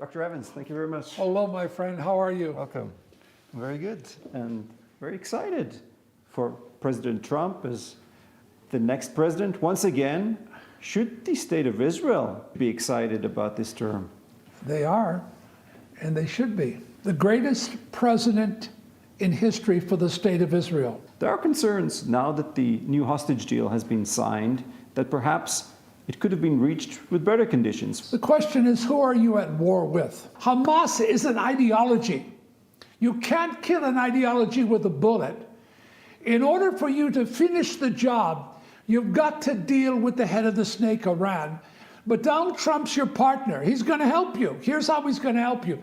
Dr. Evans, thank you very much. Hello, my friend. How are you? Welcome. Very good and very excited for President Trump as the next president. Once again, should the state of Israel be excited about this term? They are, and they should be. The greatest president in history for the state of Israel. There are concerns now that the new hostage deal has been signed that perhaps it could have been reached with better conditions. The question is, who are you at war with? Hamas is an ideology. You can't kill an ideology with a bullet. In order for you to finish the job, you've got to deal with the head of the snake, Iran. But Donald Trump's your partner. He's going to help you. Here's how he's going to help you.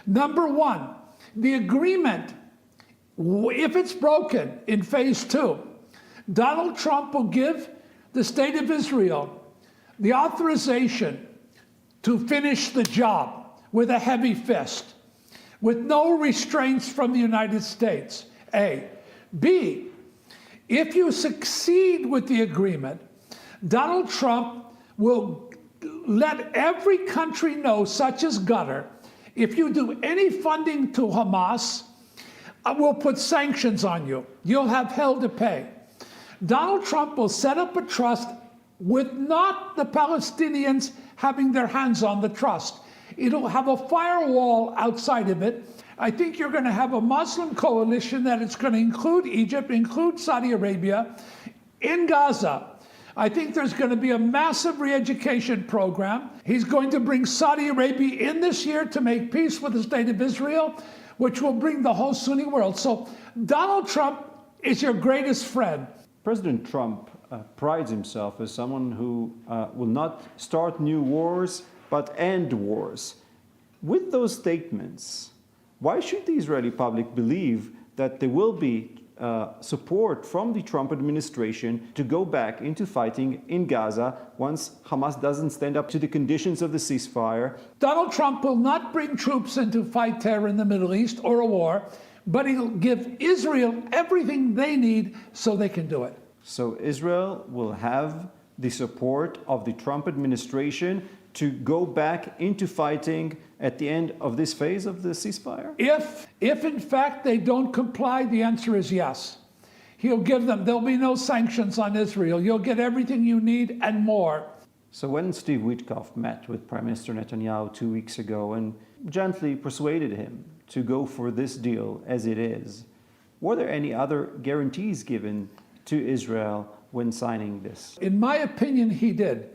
Number one, the agreement, if it's broken in phase 2, Donald Trump will give the state of Israel the authorization to finish the job with a heavy fist, with no restraints from the United States, A. B, if you succeed with the agreement, Donald Trump will let every country know, such as Qatar, if you do any funding to Hamas, we'll put sanctions on you. You'll have hell to pay. Donald Trump will set up a trust with not the Palestinians having their hands on the trust. It'll have a firewall outside of it. I think you're going to have a Muslim coalition that it's going to include Egypt, include Saudi Arabia, in Gaza. I think there's going to be a massive re-education program. He's going to bring Saudi Arabia in this year to make peace with the state of Israel, which will bring the whole Sunni world. So Donald Trump is your greatest friend. President Trump prides himself as someone who will not start new wars, but end wars. With those statements, why should the Israeli public believe that there will be support from the Trump administration to go back into fighting in Gaza once Hamas doesn't stand up to the conditions of the ceasefire? Donald Trump will not bring troops in to fight terror in the Middle East or a war, but he'll give Israel everything they need so they can do it. So Israel will have the support of the Trump administration to go back into fighting at the end of this phase of the ceasefire? If in fact they don't comply, the answer is yes. He'll give them, there'll be no sanctions on Israel. You'll get everything you need and more. So when Steve Witkoff met with Prime Minister Netanyahu 2 weeks ago and gently persuaded him to go for this deal as it is, were there any other guarantees given to Israel when signing this? In my opinion, he did.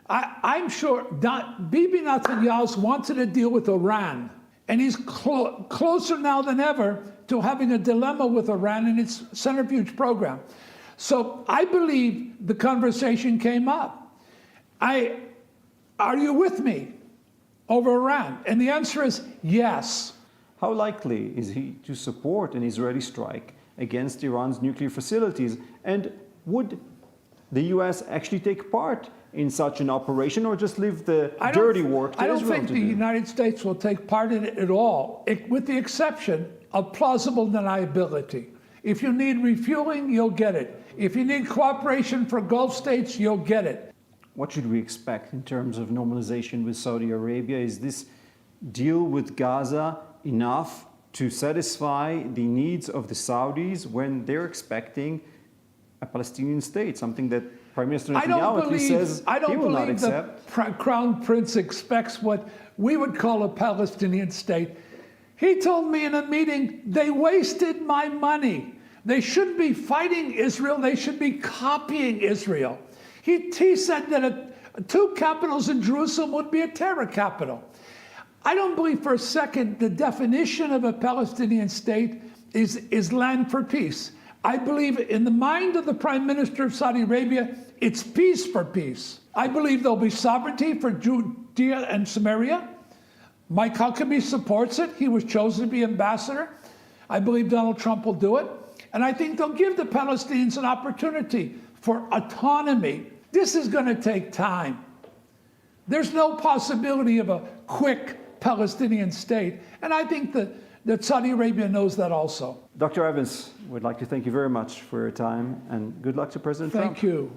I'm sure Bibi Netanyahu wanted to deal with Iran, and he's closer now than ever to having a dilemma with Iran in its centrifuge program. So I believe the conversation came up. Are you with me over Iran? And the answer is yes. How likely is he to support an Israeli strike against Iran's nuclear facilities? And would the U.S. actually take part in such an operation, or just leave the dirty work to Israel to do? I don't think the United States will take part in it at all, with the exception of plausible deniability. If you need refueling, you'll get it. If you need cooperation for Gulf states, you'll get it. What should we expect in terms of normalization with Saudi Arabia? Is this deal with Gaza enough to satisfy the needs of the Saudis when they're expecting a Palestinian state, something that Prime Minister Netanyahu at least says he will not accept? The Crown Prince expects what we would call a Palestinian state. He told me in a meeting, they wasted my money. They shouldn't be fighting Israel, they should be copying Israel. He said that 2 capitals in Jerusalem would be a terror capital. I don't believe for a second the definition of a Palestinian state is land for peace. I believe in the mind of the Prime Minister of Saudi Arabia, it's peace for peace. I believe there'll be sovereignty for Judea and Samaria. Mike Huckabee supports it. He was chosen to be ambassador. I believe Donald Trump will do it. And I think they'll give the Palestinians an opportunity for autonomy. This is going to take time. There's no possibility of a quick Palestinian state. And I think that Saudi Arabia knows that also. Dr. Evans, we'd like to thank you very much for your time, and good luck to President Trump. Thank you.